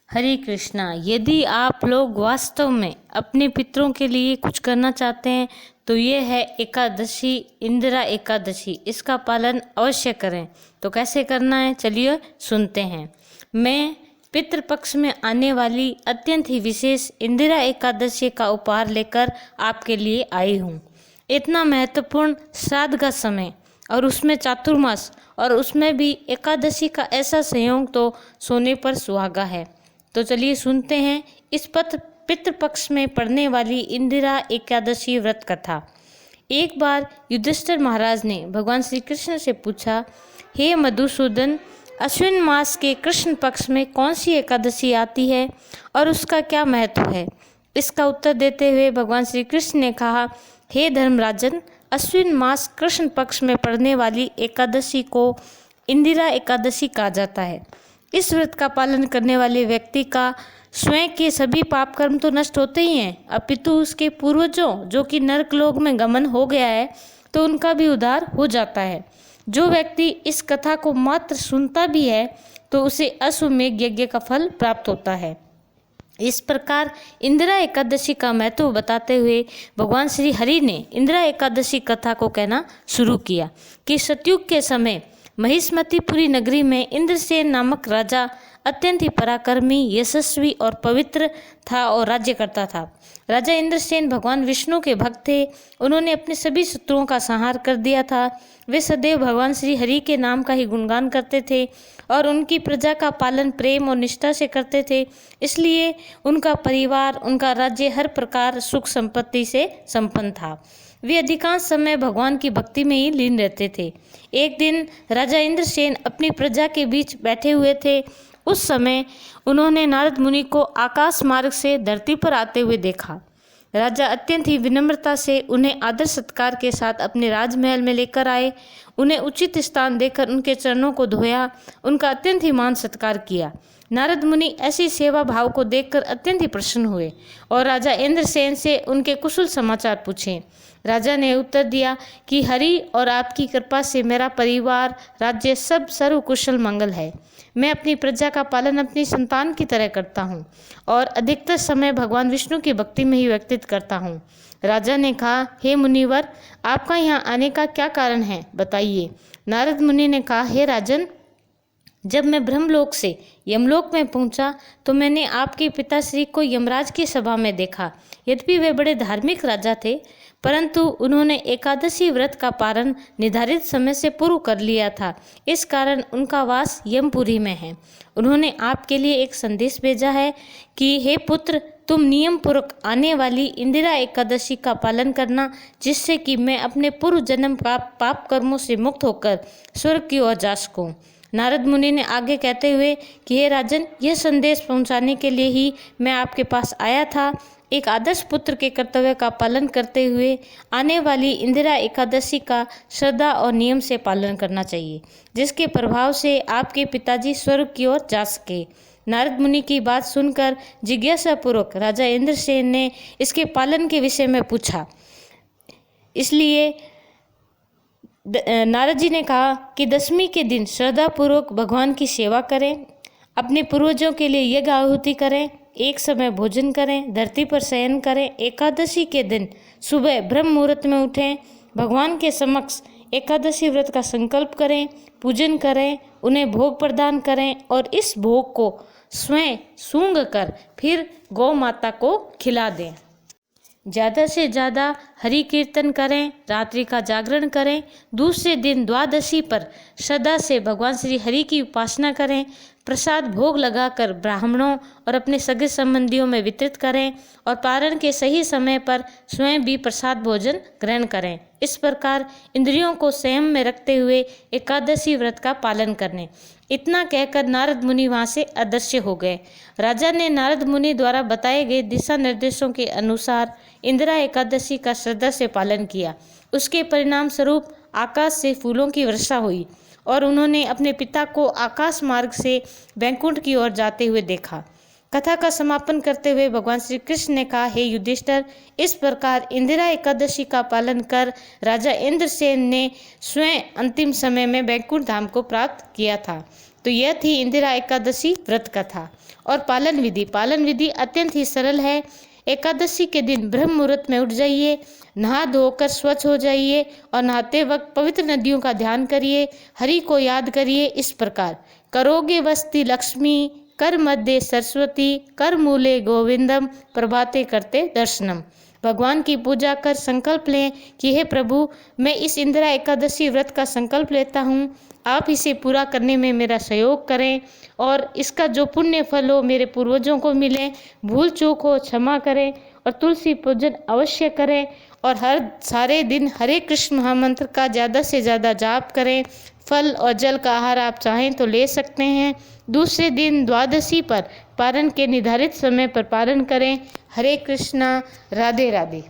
हरे कृष्णा। यदि आप लोग वास्तव में अपने पितरों के लिए कुछ करना चाहते हैं तो ये है एकादशी, इंदिरा एकादशी। इसका पालन अवश्य करें। तो कैसे करना है, चलिए सुनते हैं। मैं पितृपक्ष में आने वाली अत्यंत ही विशेष इंदिरा एकादशी का उपहार लेकर आपके लिए आई हूँ। इतना महत्वपूर्ण श्राद्ध का समय और उसमें चातुर्मास और उसमें भी एकादशी का ऐसा संयोग तो सोने पर सुहागा है। तो चलिए सुनते हैं इस पितृपक्ष में पड़ने वाली इंदिरा एकादशी व्रत कथा। एक बार युधिष्ठिर महाराज ने भगवान श्री कृष्ण से पूछा, हे मधुसूदन, अश्विन मास के कृष्ण पक्ष में कौन सी एकादशी आती है और उसका क्या महत्व है। इसका उत्तर देते हुए भगवान श्री कृष्ण ने कहा, हे धर्मराजन, अश्विन मास कृष्ण पक्ष में पड़ने वाली एकादशी को इंदिरा एकादशी कहा जाता है। इस व्रत का पालन करने वाले व्यक्ति का स्वयं के सभी पाप कर्म तो नष्ट होते ही हैं, अपितु उसके पूर्वजों जो कि नरकलोक में गमन हो गया है तो उनका भी उद्धार हो जाता है। जो व्यक्ति इस कथा को मात्र सुनता भी है तो उसे अश्वमेध यज्ञ का फल प्राप्त होता है। इस प्रकार इंदिरा एकादशी का महत्व बताते हुए भगवान श्री हरि ने इंदिरा एकादशी कथा को कहना शुरू किया कि सतयुग के समय महिष्मतीपुरी नगरी में इंद्रसेन नामक राजा अत्यंत ही पराक्रमी, यशस्वी और पवित्र था और राज्य करता था। राजा इंद्रसेन भगवान विष्णु के भक्त थे। उन्होंने अपने सभी शत्रुओं का संहार कर दिया था। वे सदैव भगवान श्री हरि के नाम का ही गुणगान करते थे और उनकी प्रजा का पालन प्रेम और निष्ठा से करते थे। इसलिए उनका परिवार, उनका राज्य हर प्रकार सुख संपत्ति से संपन्न था। वे अधिकांश समय भगवान की भक्ति में ही लीन रहते थे। एक दिन राजा इंद्रसेन अपनी प्रजा के बीच बैठे हुए थे। उस समय उन्होंने नारद मुनि को आकाश मार्ग से धरती पर आते हुए देखा। राजा अत्यंत ही विनम्रता से उन्हें आदर सत्कार के साथ अपने राजमहल में लेकर आए। उन्हें उचित स्थान देकर उनके चरणों को धोया, उनका अत्यंत ही मान सत्कार किया। नारद मुनि ऐसी सेवा भाव को देखकर अत्यंत ही प्रसन्न हुए और राजा इंद्रसेन से उनके कुशल समाचार पूछे। राजा ने उत्तर दिया कि हरि और आपकी कृपा से मेरा परिवार, राज्य सब सर्व कुशल मंगल है। मैं अपनी प्रजा का पालन अपनी संतान की तरह करता हूँ और अधिकतर समय भगवान विष्णु की भक्ति में ही व्यतीत करता हूँ। राजा ने कहा, हे मुनिवर, आपका यहाँ आने का क्या कारण है, बताइए। नारद मुनि ने कहा, हे राजन, जब मैं ब्रह्मलोक से यमलोक में पहुंचा तो मैंने आपके पिताश्री को यमराज की सभा में देखा। यद्यपि वे बड़े धार्मिक राजा थे, परंतु उन्होंने एकादशी व्रत का पारण निर्धारित समय से पूर्व कर लिया था। इस कारण उनका वास यमपुरी में है। उन्होंने आपके लिए एक संदेश भेजा है कि हे पुत्र, तुम नियम पूर्वक आने वाली इंदिरा एकादशी का पालन करना, जिससे कि मैं अपने पूर्व जन्म का पाप कर्मों से मुक्त होकर स्वर्ग की ओर जा सकूं। नारद मुनि ने आगे कहते हुए कि हे राजन, यह संदेश पहुंचाने के लिए ही मैं आपके पास आया था। एक आदर्श पुत्र के कर्तव्य का पालन करते हुए आने वाली इंदिरा एकादशी का श्रद्धा और नियम से पालन करना चाहिए, जिसके प्रभाव से आपके पिताजी स्वर्ग की ओर जा सके। नारद मुनि की बात सुनकर जिज्ञासापूर्वक राजा इंद्रसेन ने इसके पालन के विषय में पूछा। इसलिए नारद जी ने कहा कि दशमी के दिन श्रद्धापूर्वक भगवान की सेवा करें, अपने पूर्वजों के लिए यज्ञ आहुति करें, एक समय भोजन करें, धरती पर शयन करें। एकादशी के दिन सुबह ब्रह्म मुहूर्त में उठें, भगवान के समक्ष एकादशी व्रत का संकल्प करें, पूजन करें, उन्हें भोग प्रदान करें और इस भोग को स्वयं सूंघ कर फिर गौ माता को खिला दें। ज़्यादा से ज़्यादा हरि कीर्तन करें, रात्रि का जागरण करें। दूसरे दिन द्वादशी पर श्रद्धा से भगवान श्री हरि की उपासना करें। प्रसाद भोग लगाकर ब्राह्मणों और अपने सगे संबंधियों में वितरित करें और पारण के सही समय पर स्वयं भी प्रसाद भोजन ग्रहण करें। इस प्रकार इंद्रियों को संयम में रखते हुए एकादशी व्रत का पालन करें। इतना कहकर नारद मुनि वहाँ से अदृश्य हो गए। राजा ने नारद मुनि द्वारा बताए गए दिशा निर्देशों के अनुसार इंदिरा एकादशी का श्रद्धा से पालन किया। उसके परिणाम स्वरूप आकाश से फूलों की वर्षा हुई और उन्होंने अपने पिता को आकाश मार्ग से वैकुंठ की ओर जाते हुए देखा। कथा का समापन करते हुए भगवान श्री कृष्ण ने कहा, हे युधिष्ठिर, इस प्रकार इंदिरा एकादशी का पालन कर राजा इंद्रसेन ने स्वयं अंतिम समय में वैकुंठ धाम को प्राप्त किया था। तो यह थी इंदिरा एकादशी व्रत कथा। और पालन विधि अत्यंत ही सरल है। एकादशी के दिन ब्रह्म मुहूर्त में उठ जाइए, नहा धोकर स्वच्छ हो जाइए और नहाते वक्त पवित्र नदियों का ध्यान करिए, हरि को याद करिए। इस प्रकार करोगे वस्ति लक्ष्मी, कर मध्य सरस्वती, कर मूले गोविंदम, प्रभाते करते दर्शनम। भगवान की पूजा कर संकल्प लें कि हे प्रभु, मैं इस इंदिरा एकादशी व्रत का संकल्प लेता हूँ, आप इसे पूरा करने में मेरा सहयोग करें और इसका जो पुण्य फल हो मेरे पूर्वजों को मिले। भूल चूक हो क्षमा करें और तुलसी पूजन अवश्य करें और हर सारे दिन हरे कृष्ण महामंत्र का ज़्यादा से ज़्यादा जाप करें। फल और जल का आहार आप चाहें तो ले सकते हैं। दूसरे दिन द्वादशी पर पारण के निर्धारित समय पर पारण करें। हरे कृष्णा, राधे राधे।